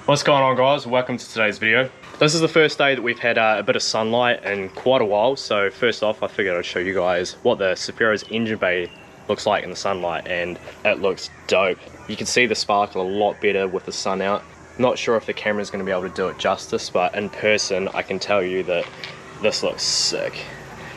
What's going on, guys? Welcome to today's video. This is the first day that we've had a bit of sunlight in quite a while, so first off I figured I'd show you guys what the Cefiro's engine bay looks like in the sunlight, and it looks dope. You can see the sparkle a lot better with the sun out. Not sure if the camera's going to be able to do it justice, but in person I can tell you that this looks sick.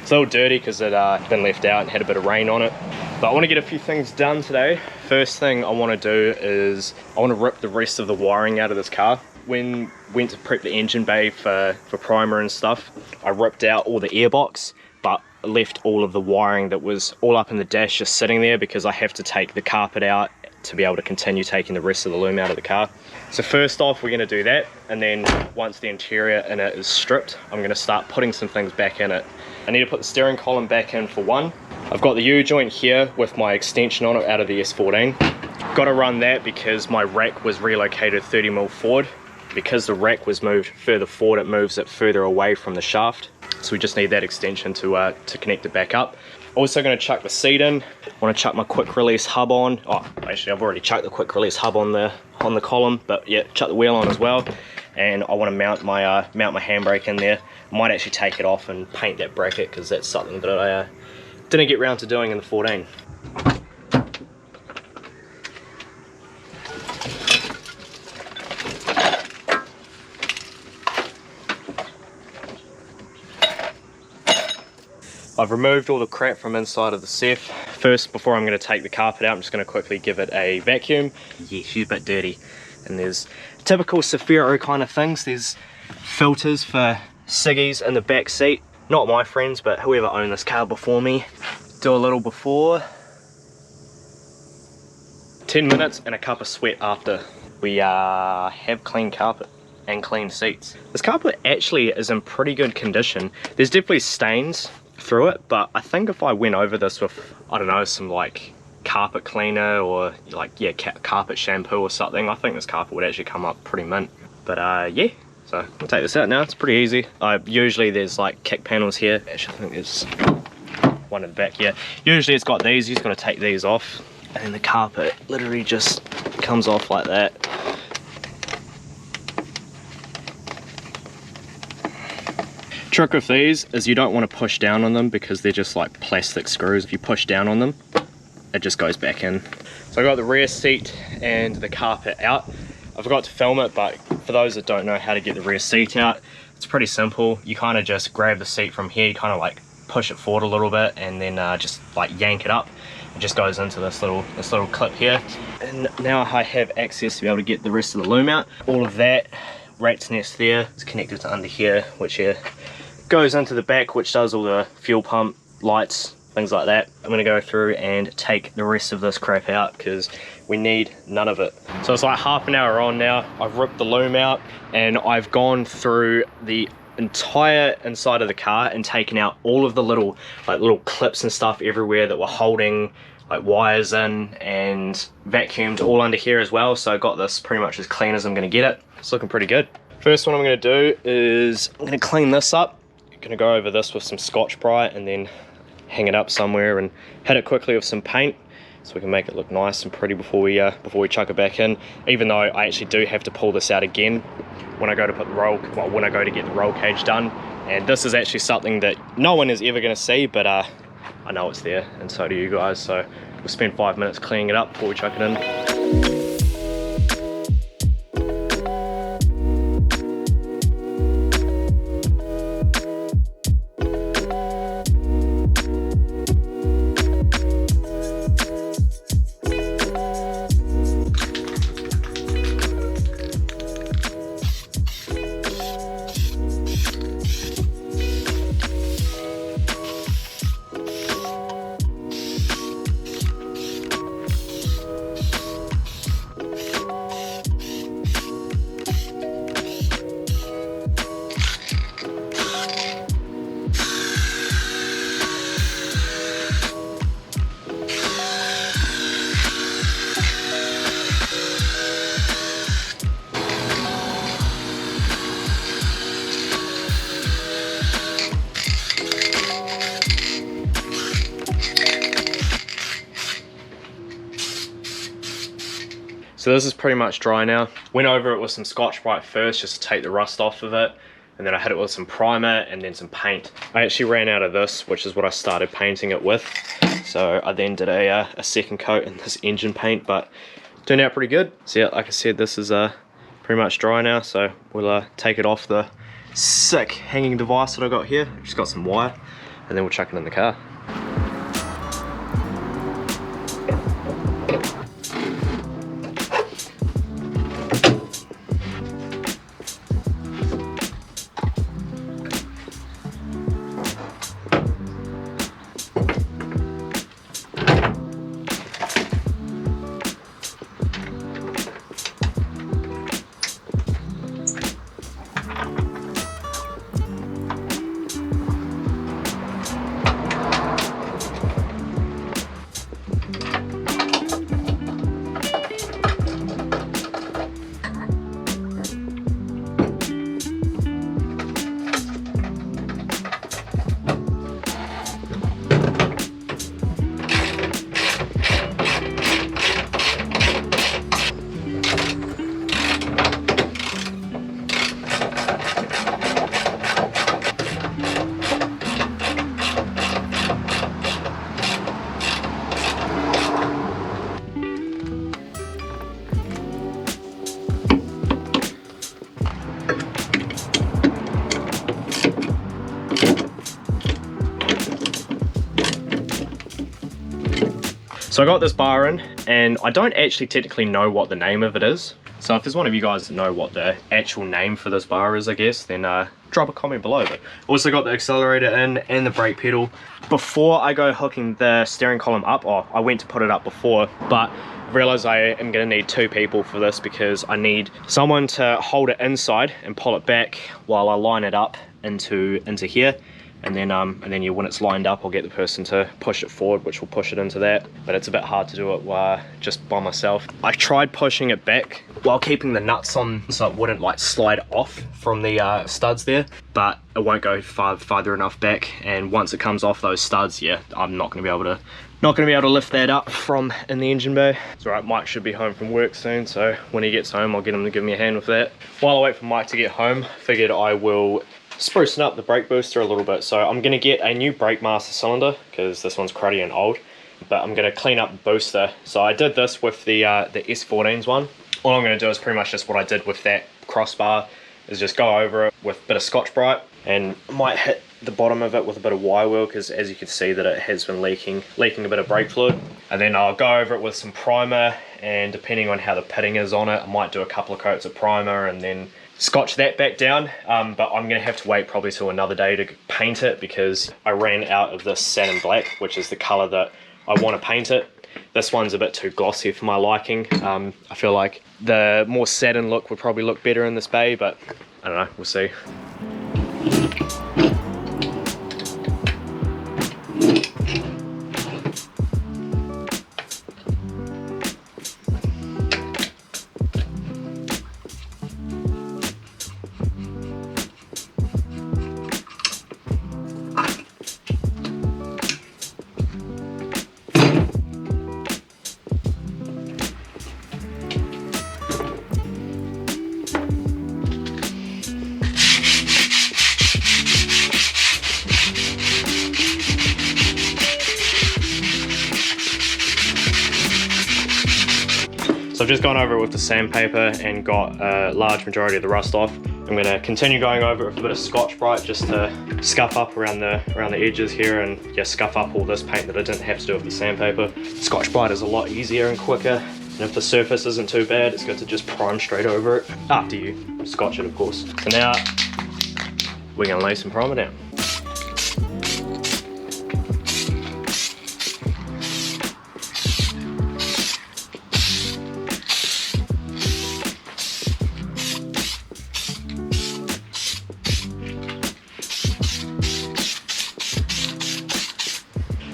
It's a little dirty because it been left out and had a bit of rain on it, but I want to get a few things done today. First thing I want to do is I want to rip the rest of the wiring out of this car. When went to prep the engine bay for primer and stuff, I ripped out all the airbox, but left all of the wiring that was all up in the dash just sitting there because I have to take the carpet out to be able to continue taking the rest of the loom out of the car. So first off we're going to do that, and then once the interior in it is stripped, I'm going to start putting some things back in it. I need to put the steering column back in for one. I've got the U-joint here with my extension on it out of the S14. Got to run that because my rack was relocated 30mm forward. Because the rack was moved further forward, it moves it further away from the shaft. So we just need that extension to connect it back up. Also going to chuck the seat in. I want to chuck my quick release hub on. Oh, actually I've already chucked the quick release hub on the column, but yeah, chuck the wheel on as well. And I want to mount my handbrake in there. I might actually take it off and paint that bracket because that's something that I didn't get round to doing in the 14. I've removed all the crap from inside of the Cef. First, before I'm going to take the carpet out, I'm just going to quickly give it a vacuum. Yeah, she's a bit dirty. And there's typical Cefiro kind of things. There's filters for ciggies in the back seat. Not my friends, but whoever owned this car before me. Do a little before. 10 minutes and a cup of sweat after. We have clean carpet and clean seats. This carpet actually is in pretty good condition. There's definitely stains through it, but I think if I went over this with, I don't know, some like carpet cleaner or like, yeah, carpet shampoo or something, I think this carpet would actually come up pretty mint. But yeah, so I'll take this out now. It's pretty easy. Usually there's like kick panels here. Actually I think there's one in the back here. Usually it's got these. You just got to take these off, and then the carpet literally just comes off like that. Trick with these is you don't want to push down on them because they're just like plastic screws. If you push down on them, it just goes back in. So I got the rear seat and the carpet out. I forgot to film it, but for those that don't know how to get the rear seat out, it's pretty simple. You kind of just grab the seat from here, you kind of like push it forward a little bit, and then just like yank it up. It just goes into this little clip here. And now I have access to be able to get the rest of the loom out. All of that rat's nest there is connected to under here, which here goes into the back, which does all the fuel pump, lights, things like that. I'm going to go through and take the rest of this crap out because we need none of it. So it's like half an hour on now. I've ripped the loom out and I've gone through the entire inside of the car and taken out all of the little clips and stuff everywhere that were holding like wires in, and vacuumed all under here as well. So I got this pretty much as clean as I'm going to get it. It's looking pretty good. First one I'm going to do is I'm going to clean this up. Going to go over this with some Scotch-Brite and then hang it up somewhere and hit it quickly with some paint so we can make it look nice and pretty before we chuck it back in. Even though I actually do have to pull this out again when I go to put the roll, well, when I go to get the roll cage done. And this is actually something that no one is ever going to see, but I know it's there, and so do you guys. So we'll spend 5 minutes cleaning it up before we chuck it in. So this is pretty much dry now. Went over it with some Scotch-Brite first just to take the rust off of it. And then I hit it with some primer and then some paint. I actually ran out of this, which is what I started painting it with. So I then did a second coat in this engine paint, but turned out pretty good. So yeah, like I said, this is pretty much dry now. So we'll take it off the sick hanging device that I got here. Just got some wire, and then we'll chuck it in the car. So I got this bar in, and I don't actually technically know what the name of it is. So if there's one of you guys that know what the actual name for this bar is, I guess, then drop a comment below. But also got the accelerator in and the brake pedal. Before I go hooking the steering column up, I went to put it up before, but realized I am going to need two people for this because I need someone to hold it inside and pull it back while I line it up into here. And then when it's lined up, I'll get the person to push it forward, which will push it into that. But it's a bit hard to do it just by myself. I tried pushing it back while keeping the nuts on so it wouldn't like slide off from the studs there, but it won't go farther enough back. And once it comes off those studs, yeah, I'm not going to be able to lift that up from in the engine bay. It's alright, Mike should be home from work soon, so when he gets home, I'll get him to give me a hand with that. While I wait for Mike to get home, figured I will sprucing up the brake booster a little bit. So I'm going to get a new brake master cylinder because this one's cruddy and old, but I'm going to clean up the booster. So I did this with the S14's one. All I'm going to do is pretty much just what I did with that crossbar, is just go over it with a bit of Scotch-Brite, and I might hit the bottom of it with a bit of wire wheel because as you can see that it has been leaking a bit of brake fluid. And then I'll go over it with some primer, and depending on how the pitting is on it, I might do a couple of coats of primer and then scotch that back down. But I'm going to have to wait probably till another day to paint it because I ran out of this satin black, which is the color that I want to paint it. This one's a bit too glossy for my liking. I feel like the more satin look would probably look better in this bay, but I don't know, we'll see. So I've just gone over it with the sandpaper and got a large majority of the rust off. I'm going to continue going over it with a bit of Scotch-Brite just to scuff up around the edges here, and just scuff up all this paint that I didn't have to do with the sandpaper. Scotch-Brite is a lot easier and quicker, and if the surface isn't too bad, it's good to just prime straight over it, after you scotch it of course. So now we're going to lay some primer down.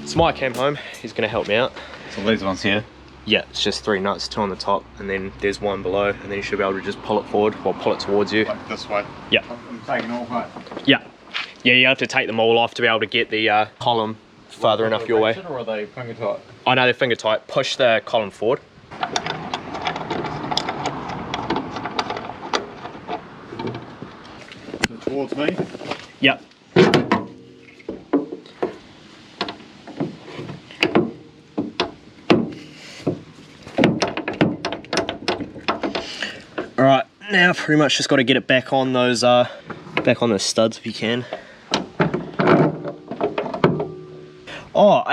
So Mike came home, he's going to help me out. So these ones here? Yeah, it's just 3 nuts, 2 on the top, and then there's 1 below, and then you should be able to just pull it forward, or pull it towards you. Like this way? Yeah. I'm taking all right. Yeah. Yeah, you have to take them all off to be able to get the column farther enough your way. Or are they finger tight? I know they're finger tight. Push the column forward. towards me. Yep. Alright, now pretty much just got to get it back on those studs if you can. Oh,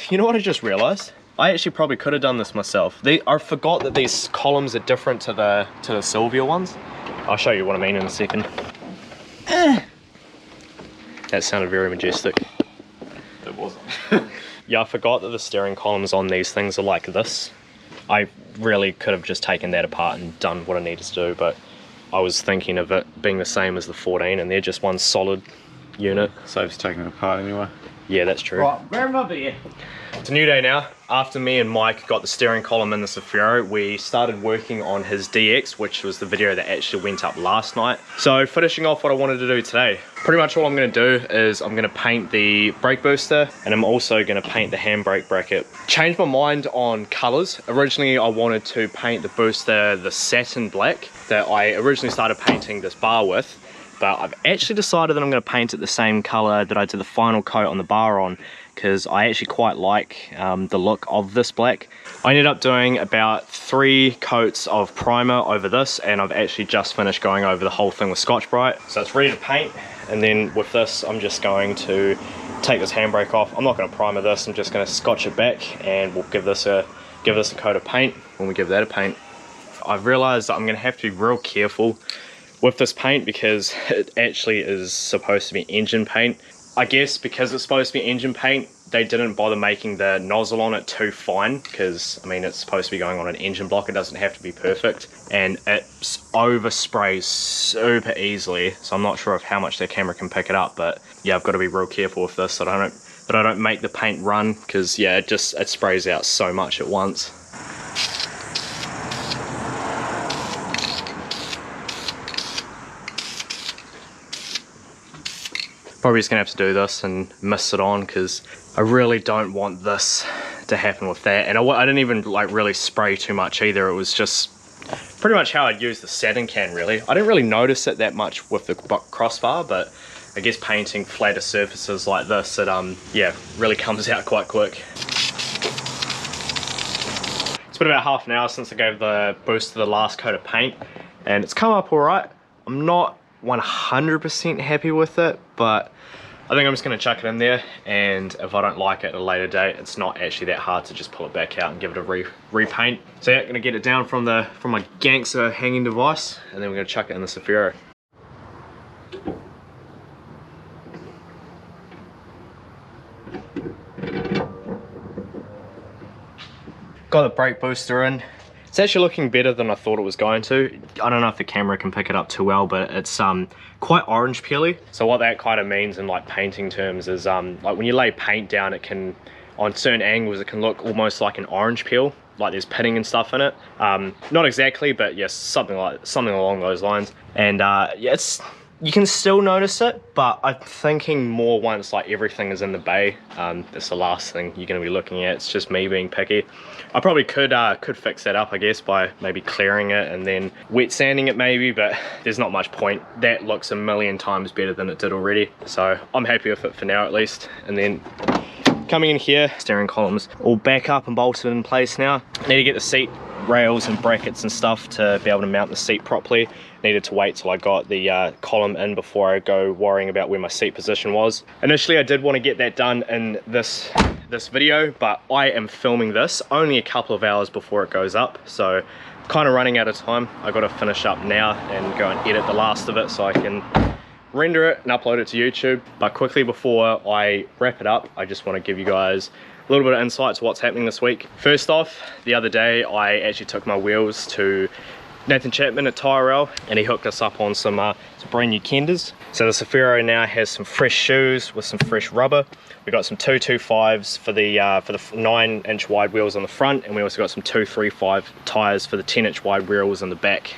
you know what I just realized? I actually probably could have done this myself. I forgot that these columns are different to the Sylvia ones. I'll show you what I mean in a second. That sounded very majestic. It wasn't. Yeah, I forgot that the steering columns on these things are like this. I really could have just taken that apart and done what I needed to do, but I was thinking of it being the same as the 14 and they're just one solid unit. Saves taking it apart anyway. Yeah, that's true. Right, grab my beer. It's a new day now. After me and Mike got the steering column in the Cefiro, we started working on his DX, which was the video that actually went up last night. So finishing off what I wanted to do today. Pretty much all I'm going to do is I'm going to paint the brake booster and I'm also going to paint the handbrake bracket. Changed my mind on colours. Originally I wanted to paint the booster the satin black that I originally started painting this bar with. But I've actually decided that I'm going to paint it the same colour that I did the final coat on the bar on, because I actually quite like the look of this black. I ended up doing about 3 coats of primer over this, and I've actually just finished going over the whole thing with Scotch-Brite. So it's ready to paint, and then with this I'm just going to take this handbrake off. I'm not going to primer this, I'm just going to scotch it back, and we'll give this a coat of paint when we give that a paint. I've realised that I'm going to have to be real careful with this paint because it actually is supposed to be engine paint. I guess because it's supposed to be engine paint, they didn't bother making the nozzle on it too fine, because I mean it's supposed to be going on an engine block, it doesn't have to be perfect, and it oversprays super easily, so I'm not sure of how much their camera can pick it up, but yeah, I've got to be real careful with this so that I don't make the paint run, because yeah, it sprays out so much at once. Probably just gonna have to do this and mist it on, because I really don't want this to happen with that. And I didn't even like really spray too much either. It was just pretty much how I'd use the satin can really. I didn't really notice it that much with the crossbar, but I guess painting flatter surfaces like this, it yeah, really comes out quite quick. It's been about half an hour since I gave the booster the last coat of paint, and it's come up all right. I'm not 100% happy with it, but I think I'm just going to chuck it in there, and if I don't like it at a later date, it's not actually that hard to just pull it back out and give it a repaint. So yeah, going to get it down from my gangster hanging device, and then we're going to chuck it in the Cefiro. Got the brake booster in. It's actually looking better than I thought it was going to. I don't know if the camera can pick it up too well, but it's quite orange peely. So what that kind of means in like painting terms is like when you lay paint down, it can, on certain angles, it can look almost like an orange peel, like there's pitting and stuff in it. Not exactly, but yes, something along those lines. And yeah, you can still notice it, but I'm thinking more once like everything is in the bay. It's the last thing you're going to be looking at. It's just me being picky. I probably could fix that up, I guess, by maybe clearing it and then wet sanding it maybe, but there's not much point. That looks a million times better than it did already, so I'm happy with it for now at least. And then coming in here, steering columns all back up and bolted in place now. Need to get the seat rails and brackets and stuff to be able to mount the seat properly. Needed to wait till I got the column in before I go worrying about where my seat position was. Initially I did want to get that done in this video, but I am filming this only a couple of hours before it goes up, so kind of running out of time. I got to finish up now and go and edit the last of it so I can render it and upload it to YouTube. But quickly before I wrap it up, I just want to give you guys a little bit of insight to what's happening this week. First off, the other day I actually took my wheels to Nathan Chapman at Tyrell, and he hooked us up on some brand new kenders. So the Cefiro now has some fresh shoes with some fresh rubber. We got some 225s for the 9-inch wide wheels on the front, and we also got some 235 tires for the 10-inch wide wheels on the back.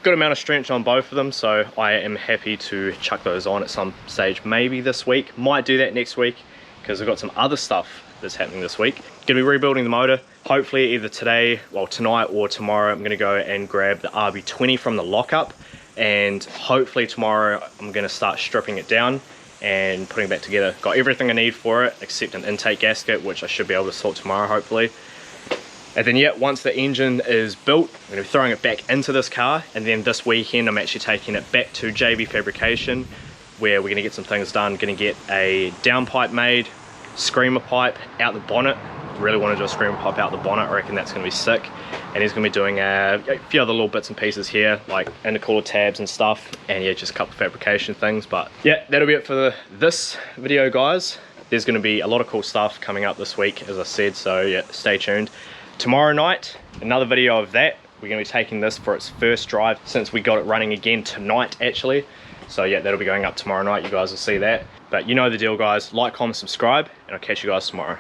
Good amount of strength on both of them, so I am happy to chuck those on at some stage, maybe this week. Might do that next week, because I've got some other stuff that's happening this week. Gonna be rebuilding the motor. Hopefully either today, well tonight or tomorrow, I'm gonna go and grab the RB20 from the lockup and hopefully tomorrow I'm going to start stripping it down and putting it back together. Got everything I need for it except an intake gasket, which I should be able to sort tomorrow hopefully. And then yeah, once the engine is built, I'm going to be throwing it back into this car, and then this weekend I'm actually taking it back to JB Fabrication, where we're going to get some things done. Going to get a downpipe made, screamer pipe out the bonnet. Really want to do a screamer pipe out the bonnet. I reckon that's going to be sick. And he's going to be doing a few other little bits and pieces here, like intercooler tabs and stuff, and yeah, just a couple of fabrication things. But yeah, that'll be it for this video, guys. There's going to be a lot of cool stuff coming up this week, as I said, so yeah, stay tuned. Tomorrow night, another video of that. We're going to be taking this for its first drive since we got it running again tonight, actually. So yeah, that'll be going up tomorrow night. You guys will see that. But you know the deal, guys. Like, comment, subscribe, and I'll catch you guys tomorrow.